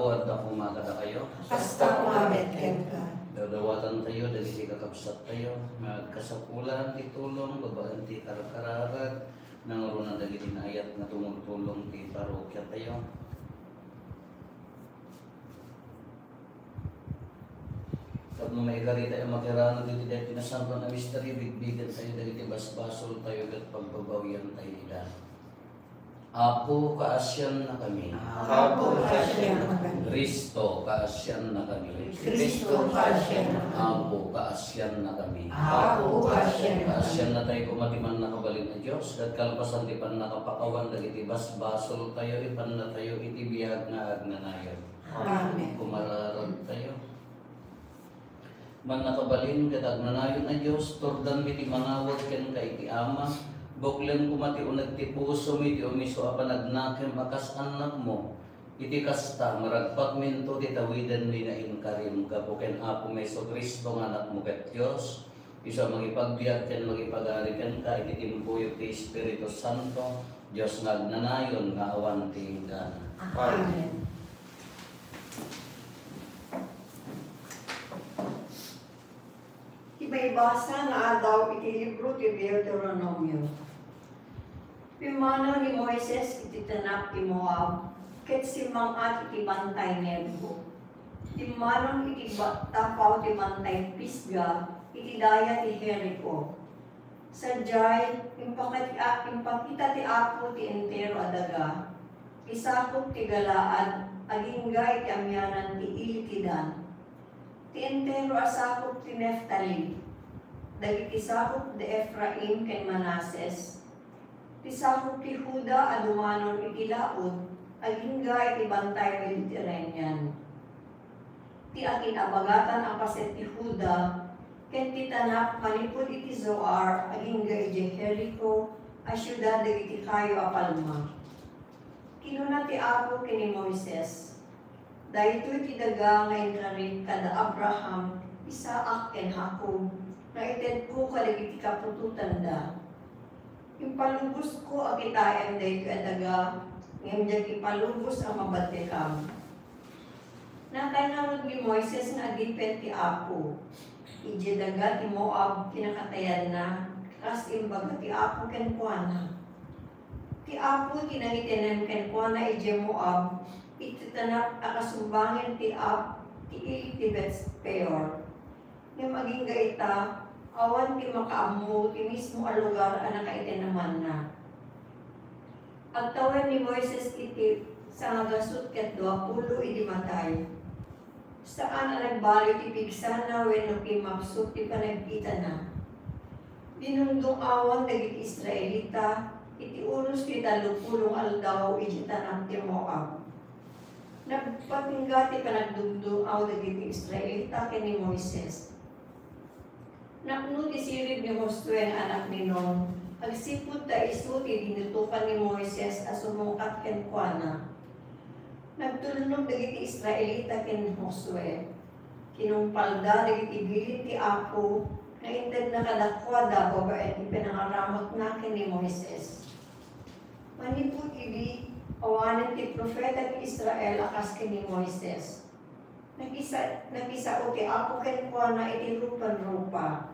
Kawad na kumakada kayo. Hasta kumabit ka. Dadawatan tayo, dagiti kakabsat tayo. Magkasapulan, titulong, babaan ti karakararag. Nangaroon na dagiti na ayat na tumutulong ti parokya tayo. At nung may kari tayo makirano dito dahil pinasampan na mystery, bigbigan tayo dagiti basbasol tayo at pagbabawian tayo ila. Apo, kaasyan na kami. Apo, kaasyan na kami. Kristo, kaasyan na kami. Kristo, kaasyan na kami. Apo, kaasyan na kami. Apo, kaasyan na kami. Kaasyan na tayo kumatiman na kabalin na Diyos. At kalpasan di pan nakapakawan, dagiti basbasol tayo, ipan na tayo, itibiyag na agnanayon. Amen. Kumararag tayo. Man nakabalin, katagnanayon na Diyos, tordan miti mangawag ken ka iti ama, buklen kumati unag ti puso mi ti umiso apanagnakem akas anak mo, iti kasta maragpak minto ti tawidan mi na inkarim kapuken Apo Meso Kristo nga anak mo ket Diyos, iso magipagbiag ken magipagari ken ka iti timpuyog ti Espiritu Santo, Diyos nga agnanayon nga awan ti inggan. Amen. Iba-ibasa na daw iti libro ti Deuteronomio. Pimanaw ni Moises iti tanak ti Moab, ket simang at iti bantay Nebo. Timanaw iti tapaw ti bantay Pisga, iti daya ti Jericho. Sadyay, impakita ti Apo ti entero adaga, isakop ti Galaad, agingga iti amyanan ti Ilitidan. Ti entero asakop ti Neftali, dagiti sakop ti Ephraim ken Manases. Ti sakop ti Huda adumanon iti laod, agingga iti bantay Mediterranean. Ti akin abagatan ang paset ti Huda, ken ti tanak manipod iti Zoar, agingga iti Jericho, a syudad dagiti kayo a palma. Kinuna ti Apo ken ni Moises, dahito iti daga nga inkarit kada Abraham, Isaac ken Jacob, na ited ko kadagiti kapututan da. Impalubos ko akitaem dahito adaga, ngayon ipalubos ang mabatikam. Nakainarod ni Moises nga agipet ti Apo, ije daga ti Moab kinakatayan na, kas imbaga ti Apo ken kuana. Ti Apo tinangitenem ken kuana ije Moab, ititanap akasumbangin ti Beth Peor. Nga maging gaita, awan ti makaamu ti mismo a lugar a nakaitenaman na. Agtawan ni Moises iti sa nagasut ket 20 iti matay. Saan na nagbali ti pigsana wenno kimapsut ti panagkita na. Dinundong awan dagiti Israelita, iti unos ti 30 aldaw iti tanang ti Moab. Nagpatingga ti panagdugdong aw dagiti Israelita ken ni Moises. Nakno ti sirib ni Josue anak ni Nun, agsipud ta isu ti dinutukan ni Moises a sumungkat ken kuana. Nagtulnog dagiti Israelita ken Josue. Kinumpalda dagiti bilin ti Apo, na inted na kadakwada babae ti pinangaramot na ken ni Moises. Manipud idi awanan ti propeta ti Israel akas ken ni Moises. Nagisa o ti Apo ken kuana iti rupan-rupa.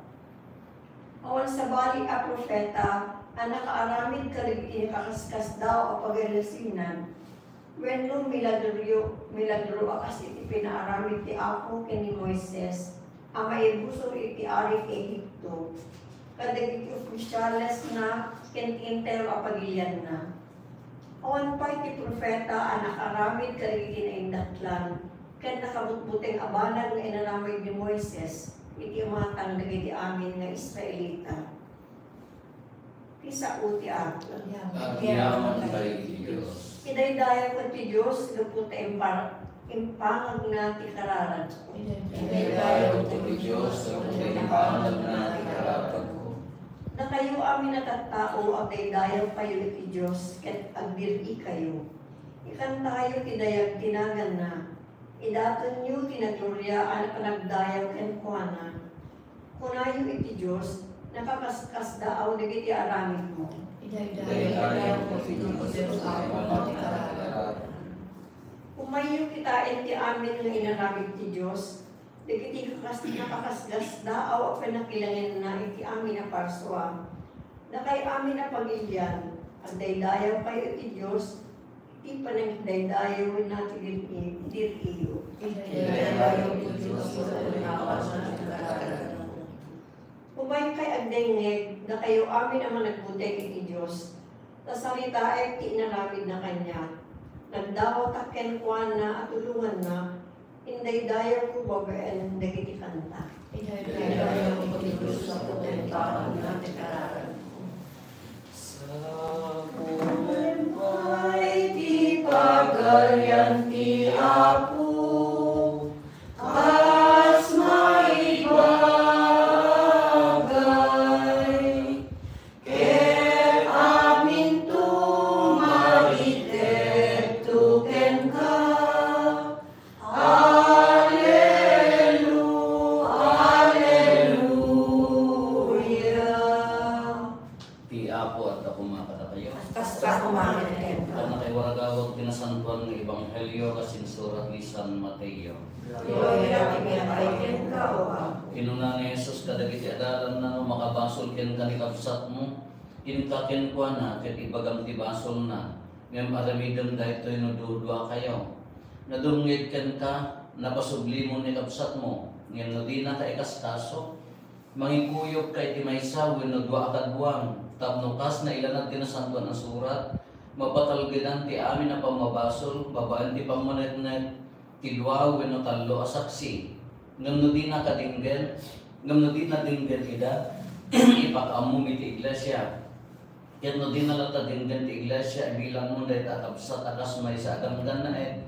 Awan sa bali a propeta, ang nakaaramid kaligiti kakaskas daw a pagalasinan. Wenno milagro akas iti pinaaramid ti Apo ken ni Moises, ang maibuso iti ari Ehipto. Kadagiti opisyales na ken intero a pagilian na. Awan pa iti propeta ang nakaramid kaligiti na indaklan, ken nakabutbuteng abanag nga inaramid ni Moises, iti umatang dagiti amin nga Israelita. Kisa uti Apo. Yaman kay Diyos. Idaydaya ko ti Diyos, luputa impangag na ti kararan ko. Idaydaya ko ti Diyos, luputa impangag na ti kararan ko. Na kayo amin natattao, ang daydayaw kayo iti Diyos, ket agdiri kayo. Ikan tayo ti dayag tinagan na. Idaton nyo tinaturya ang panagdayaw ken kuana. Kunayo iti Diyos, nakakaskas daaw dagiti aramid mo. Idaydaya ko ti Diyos, luputa impangag na ti kararan ko. Umayo kita iti amin nga inaramid ti Diyos. Dagiti nakakasgas daaw pa nakilangin na iti amin na parswa. Na kay amin na pagilyan. Ang daydayaw kayo ti Diyos. Iti panang daydayaw natin dir iyo. Daydayaw ti Diyos Umay kay agdengeg na kayo amin naman nagbutay iti Diyos. Nasalita ay ti inaramid na Kanya. Nagdawat aken kuan na at tulungan na. Inday dayaw ko babayan dagiti kanta. Daydayaw ti Diyos sa potentaan natin kararan. Sa buhay di pagarian ti Apo, kas maibagay, ket amin tumaritek tuken ka. Ti Apo at ako makata kayo. Kasta kumain Ano kay waragawag pinasantuan ng Ebanghelyo kasin surat ni San Mateo. Inuna ni Jesus kadagiti adalan na makabasol ken kanikapsat mo. Inkaken kwa na ket ibagam ti basol na. Ngem aramidem daytoy no dudwa kayo. Nadungit ken ka napasubli mo ni kapsat mo. Ngem no di na ka ikaskaso. Mangikuyop kay ti maysa wenno dua kadbuang. Tapno kas na ilanad tinasantuan ang surat. Mapatalgidan ti amin na pamabasol, babaan ti pamanetnet, ti dua wenno tallo a saksi. Ngam no di na kadinggen, ngam no di na dinggen ida, ipakamu iti iglesia. Ket no di na lata dinggen ti iglesia, bilang mo dahit akabsat akas may sa aganggan na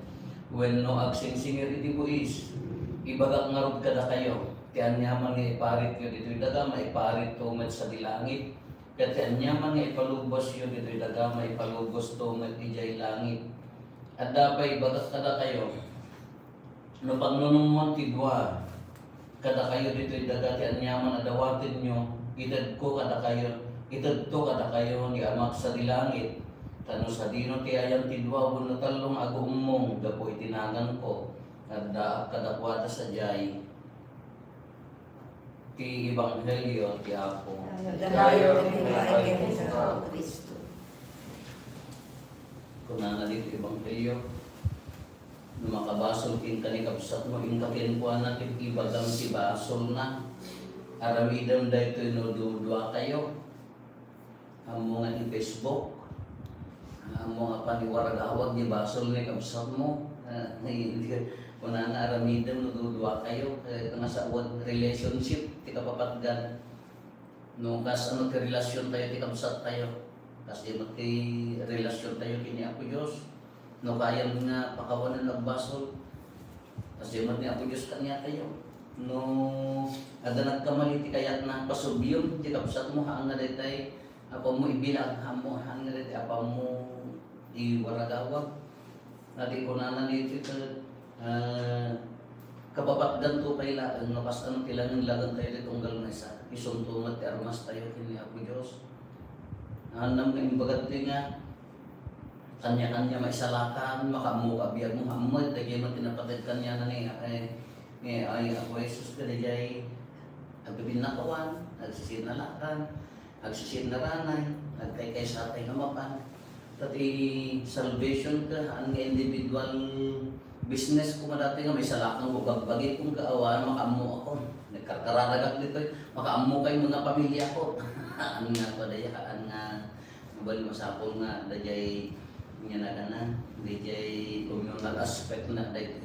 wenno agsingsingir iti buis. Ibagak ngarod kada kayo, ti anyaman nga iparit yo dito daga, maiparit tumet sa dilangit. Ket anyaman nga ipalubos yo dito daga, maipalubos tumet ijay langit. At dapay bagat kada kayo, no pagnunumon ti dua, kada kayo dito daga ti anyaman adawatin nyo, itadko kada kayo, itadto kada kayo ni amak sa dilangit. Tano sa dino ti ayam ti dua, wenno tallong agumong, gapo itinagan ko, kada kadakwata sa jay. Ti Ebanghelyo ti Apo. Daydayaw ti Kristo. Kung na dito Ebanghelyo, no makabasol kin kanikapsat mo, inkakin po natin ibagang si basol na. Aramidam dahito no dudwa kayo. Amo nga ni Facebook. Amo nga paniwaragawag ni basol ni kapsat mo. Kung na aramidam no dudwa kayo, nga sa relationship, ti kapapatgan. No kas ano ti relasyon tayo, ti kapsat tayo. Kasi mati relasyon tayo kini Apo Diyos. No kaya nga pakawanan ng basol. Kasi mati Apo Diyos kanya tayo. No ada nagkamali ti kayat na pasubyon ti kapsat mo hanga daytay apa mo ibilag hamo hanga daytay apa mo iwaragawag. Nati kunanan iti kapapatgan to kay laang no kas ano tilangan lagan tayo ditong galmesa. Isuntumat ti armas tayo kini Apo Diyos. Anam nga imbagat nga kanya-kanya maisalakan, makamu abiyag mo hamad, dagay mo tinapatid kanya na ay ako Jesus ka dagay agbibinakawan, agsisinalakan, agsisindaranay, agkay sa atay ngamapan. Tati salvation ka, ang individual business ko dati nga may salakang bubagbagi kong kaawaan, makamu ako. Nagkakararagak dito, makamu kayo mga pamilya ko. Ang nga ko daya, ang nga mabali masapol nga dayay nga na kana dayay communal aspect na dayay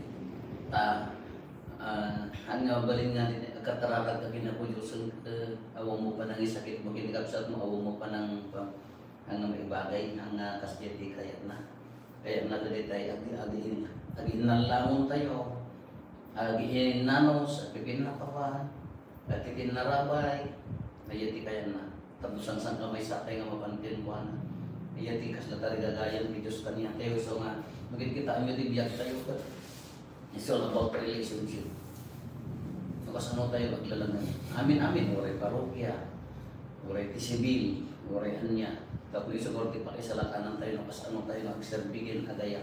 ang nga mabali nga din katararag ka ginapuyosan awang mo pa nang isakit mo kinikapsat mo awang mo pa nang ang may bagay ang kasyati kaya na dayay agi nalamon tayo agi nanos at pipinakawan at pipinarabay ayati kaya na tapos ang kamay sa atin nga mapantin mo na. Iyati kas na talaga gagayan ni Diyos kaniya tayo. So nga, magkikita ang yung biyak tayo. It's all about relationship. So kas ano tayo maglalangan. Amin-amin, uray parokya, uray tisibil, uray anya. Tapos isugurti pa kayo sa lakanan tayo, kas ano tayo magserbigin agaya.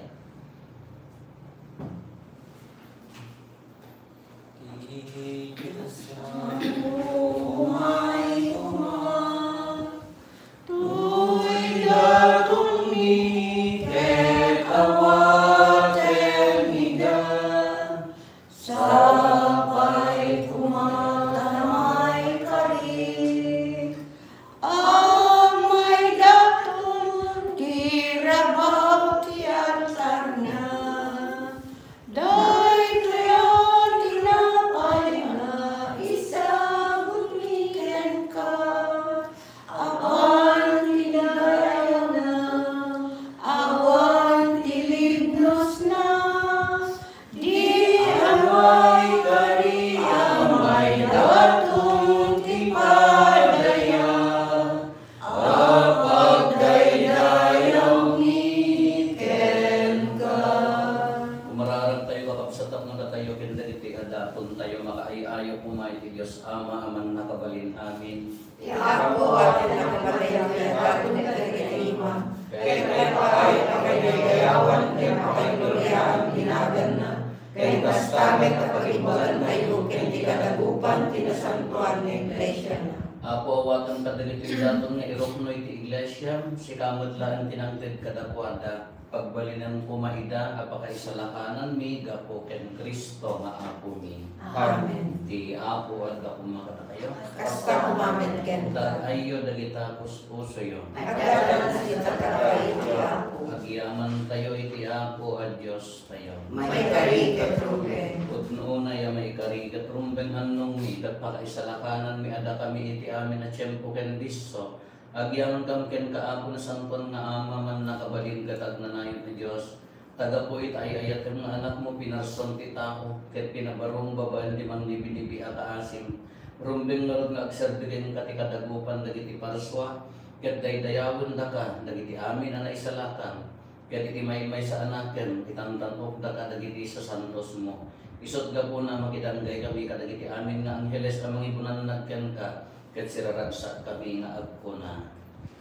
Apo awatan kadagiti daton nga irokno iti iglesia, si kamadlaan tinangted kadakwada, pagbalinan kumaida, apakaisalakanan mi, gapo ken Kristo nga Apo mi. Amen. Di Apo at kumakata kayo. Kasta kumamen ken Tad ayo dagita puso yo. Agalan sa kakayo ti Apo. Agyaman tayo iti Apo at Diyos tayo. May karigat ruben. Pudno na ya may karigat rumbeng anong mi, kat pakaisalakanan mi ada kami iti amin na tiyempo ken disso. Agyaman kam ken kaapo na santon nga ama man nakabalin katag nanayon ti Diyos. Taga po ayat ken nga anak mo pinarson ti tao, ket pinabarong babaan di mang libi-libi at asim. Rumbeng narod nga agserbigen kati kadagupan dagiti parswa, ket daydayawon da ka dagiti amin na naisalakan. Ket iti maymay sa anaken itantanok da ka dagiti sa santos mo. Isot ga po na makidanggay kami kadagiti amin nga angheles amang ibunan nagken ka, ket siraragsak kami nga agkuna.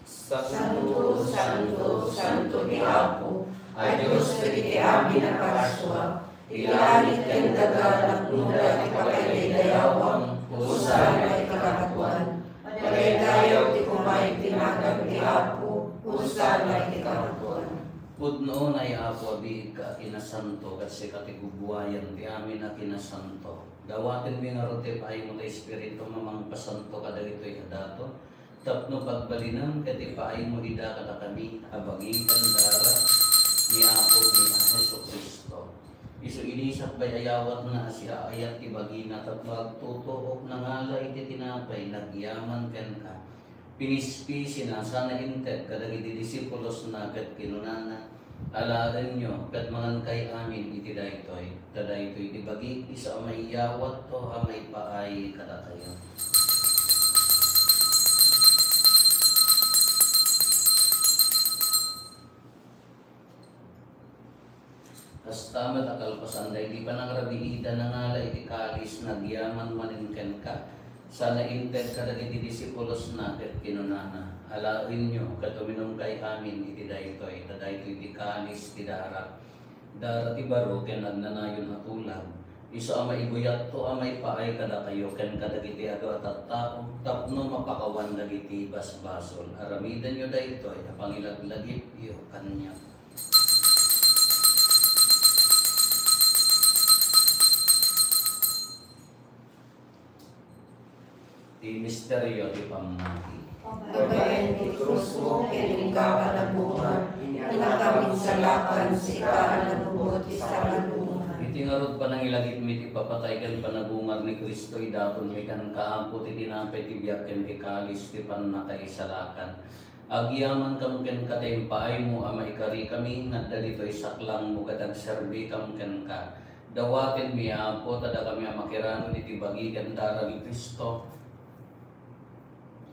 Santo, Santo, Santo ni Apo, ay Diyos dagiti amin na parswa, ilanit ken daga nagnuda ti pagkaydayawan, usan ay kakatuan. Pagaydayaw ti kumay tinagag ti Apo, usan ay ti kakatuan. Pudno na Apo abi ka kinasanto kasi katigubuayan ti amin na kinasanto. Dawatin mi nga rote pa mo ta espiritu mamang pasanto kada ditoy adato. Tapno pagbalinan kati pa mo ida kada kami abagitan dara ni Apo ni Jesucristo. Isu inisak bay ayawat nga siya ayat ti bagina tapno agtutuok nangalay ti tinapay nagyaman ken ka. Pinispisi na sana inted kadagiti disipulos na ket kinunana alagan nyo ket mangan kay amin iti daytoy kadaytoy iti bagi isa may yawat to amay paay kada kayo. Kastamat akal pasanday di pa nang rabiida nangala iti kalis nagyaman maningken ka. Sana inted kadagiti disipulos na ket kinunana alain nyo katuminom kay amin iti daytoy daytoy iti kalis ti darak dara ti baro ken agnanayon hatulag isu amay ibuyat to amay paay kada kayo ken kadagiti adu at tao tapno mapakawan dagiti basbasol aramidan nyo daytoy pangilaglagip yo kanya. Di misteryo di pamati. Gabayan ti krus mo, kiling ka kanabuhan, inakamin sa lakan, si ka anabubot, isa kalungan. Iti ngarod pa nang ilagit mi ti papatay ken panabungar ni Kristo idaton mi kan kaampo ti tinapay ti biyak ken ti kalis ti pannakaisalakan. Agyaman kam ken katay paay mo ama ikari kami ngadda ditoy saklang mo kadag serbi kam ken ka. Dawaten mi Apo tada kami makirano iti bagi ken dara ni Kristo.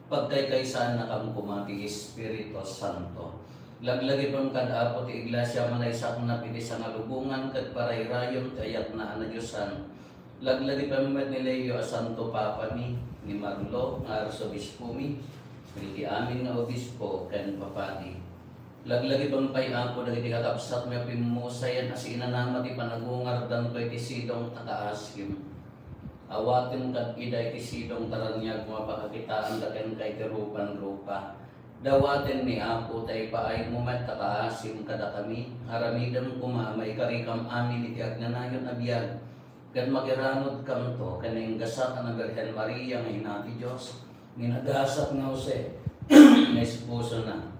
Pagkaykaysaan na kang kumati Espiritu Santo. Laglagi pang kadapo ti iglesia manaysak na piti sa ngalubungan kat parayrayon kayat na anadyosan. Laglagi pang met ni Leo Santo Papa ni Marlo nga arsobispo mi. Hindi amin nga obispo ken papadi. Laglagi pang pay Apo dagiti kakapsat mi pimusayan as inanama ti panagungar danto iti sidong takaasim. Awatin kat iday kisidong taranyag mapakakitaan daken kay tirupan rupa. Dawatin ni Apo tay paay mumat takaasim kada kami. Aramidam kumamay karikam amin iti agnanayon abiyag. Gan magiranod kam to kaning gasak na Birhen Maria nga hinati Dios. Minagasat nga Jose. Nga esposo na.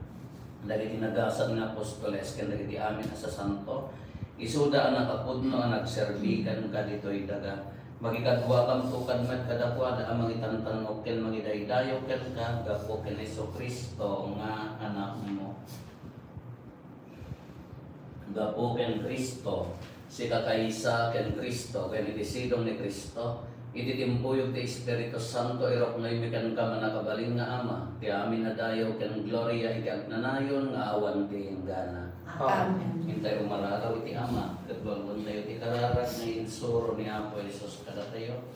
Dagiti nagasat nga apostoles ken dagiti amin sa santo. Isuda ang nakapudno ang nagserbikan ka dito'y daga. Magikadwa kam tukad met kadakwa da amang itantanok ken magidaydayo ken ka gapo ken Kristo nga anak mo. Gapo ken Kristo si kakaysa ken Kristo ken itisidong ni Kristo ititimpuyog ti Espiritu Santo irok na imikan ka manakabalin nga ama ti amin na dayo ken gloria iti agnanayon nga awan ti hinggana. Amen. Hintay umaragaw iti ama katulad tayo ti kararat na insuro ni Apo Jesus kada tayo.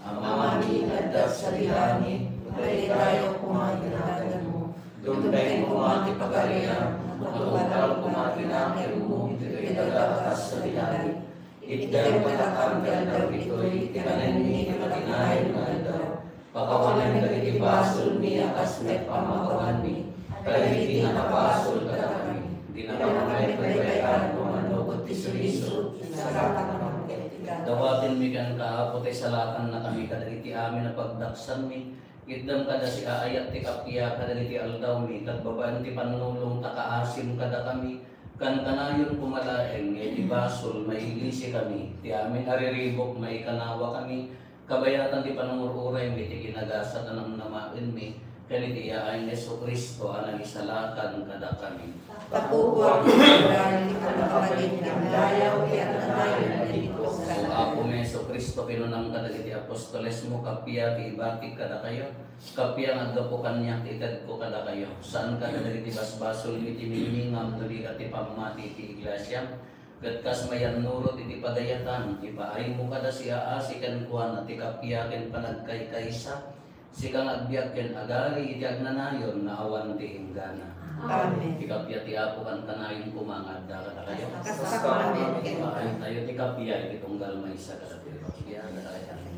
Amami adda sa bihani, pagkalilayo kumaginagan mo. Dunday kumati pagkalian, matulal kumakinakin mo, itidagakas sa bihani. Itday malakam daw ito'y tikanan ni matinayin na daw. Pakawanan ka iti basol niya kasmet pamakawan ni, kaliti na kapasol ka kami. Di na kamay-baybayan mo manugot ti suliso, saratan naman ketigan. Dawatin mi kan kaapot ay salakan na kami kadagiti amin na pagdaksan mi. Itdam kada si aayat ti kapya kadagiti aldaw mi. Kagbabaan ti panulong takaasim kada kami. Kan kanayon pumalaeng ti basol mailisi kami. Ti amin ariribok may kanawa kami. Kabayatan ti panungururay mi ti ginagasa tanang namain mi. Kaniti ay Kristo anang isalakan kada kami. Tapuwa ko ang kalakalit ng layaw at nanayon na dito sa So ako Meso Kristo pinunang kadagiti apostoles mo kapya ti ibatik kada kayo. Kapya nga agapo kanya itad ko kada kayo. Saan ka kadagiti basbasol iti miningam tuli at ipamati ti iglesia. Gatkas mayan nurot iti padayatan. Ipaay mo kada siya asikan kuan at ikapya ken panagkay-kaysa. Sikang agbiag ken agari iti agnanayon na awan ti hinggana. Amen. Ikapya ti Apo kan kanayon kumangad da kada kayo. Kasakaman ken Ay tayo ti kapya iti tunggal maysa kada ti Kaya kada kayo.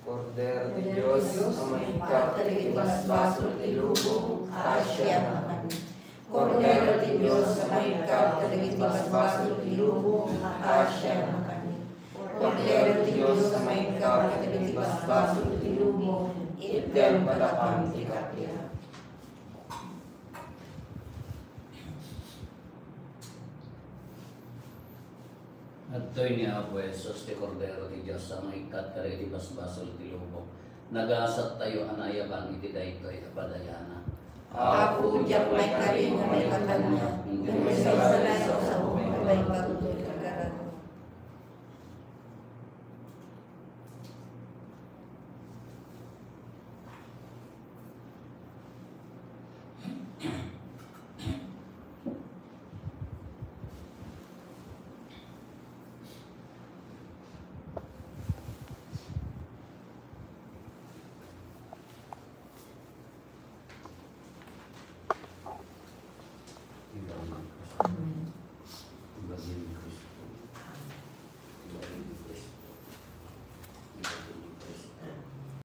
Cordero de Dios, amaika iti basbasol ti lubong, asya naman. Cordero de Dios, amaika iti basbasol ti lubong, asya naman. Cordero de Dios, amaika iti basbasol ti lubong, item balakang ti kapya. At to'y ni Apo Jesus, ti Cordero ti Diyos, ang ikat ka rin ti basbasol ti lubong. Nagasat tayo anayaban iti daytoy apadayana. Apo, diyak may karin na may katanya, may